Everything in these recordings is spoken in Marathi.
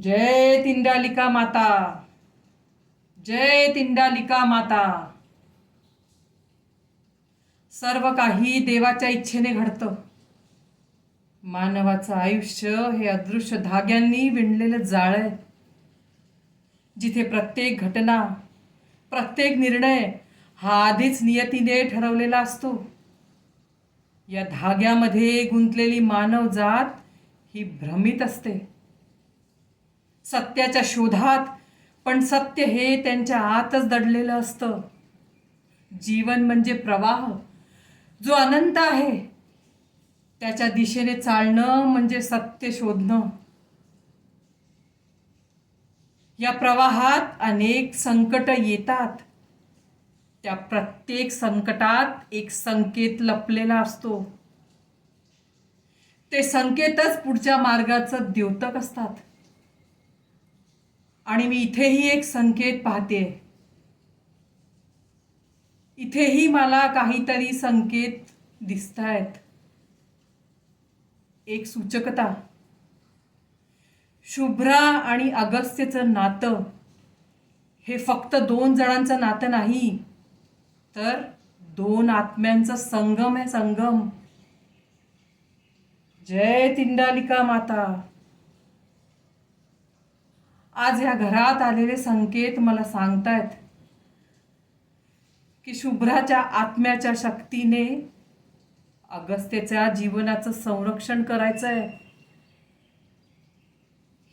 जय तिंडालिका माता, जय तिंडालिका माता. सर्व काही देवाच्या इच्छेने घडतं. मानवाचं आयुष्य हे अदृश्य धाग्यांनी विणलेलं जाळं आहे, जिथे प्रत्येक घटना, प्रत्येक निर्णय हा आधीच नियतीने ठरवलेला असतो. या धाग्यामध्ये गुंतलेली मानवजात ही भ्रमित असते सत्याच्या शोधात, पण सत्य हे त्यांच्या आतच दडलेलं असतं. जीवन म्हणजे प्रवाह जो अनंत आहे, त्याच्या दिशेने चालणं म्हणजे सत्य शोधणं. या प्रवाहात अनेक संकट येतात. त्या प्रत्येक संकटात एक संकेत लपलेला असतो. ते संकेतच पुढच्या मार्गाचं द्योतक असतात. आणि मी इथेही एक संकेत पाहते. इथेही मला काहीतरी संकेत दिसतायत. एक सूचकता. शुभ्रा आणि अगस्त्यचं नातं हे फक्त दोन जणांचं नातं नाही, तर दोन आत्म्यांचा संगम आहे. संगम. जय तिंडालिका माता. आज ह्या घरात आलेले संकेत मला सांगतायत की शुभ्राच्या आत्म्याच्या शक्तीने अगस्त्यच्या जीवनाचं संरक्षण करायचंय.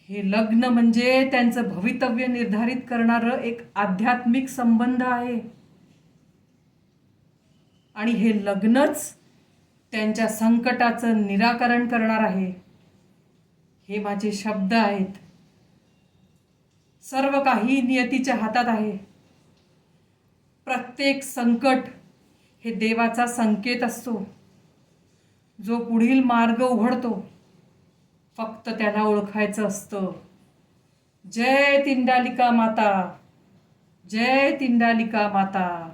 हे लग्न म्हणजे त्यांचं भवितव्य निर्धारित करणारं एक आध्यात्मिक संबंध आहे. आणि हे लग्नच त्यांच्या संकटाचं निराकरण करणार आहे. हे माझे शब्द आहेत. सर्व काही नियतीच्या हातात आहे. प्रत्येक संकट हे देवाचा संकेत असतो, जो पुढील मार्ग उघडतो. फक्त त्याला ओळखायचं असतं. जय तिंडालिका माता, जय तिंडालिका माता.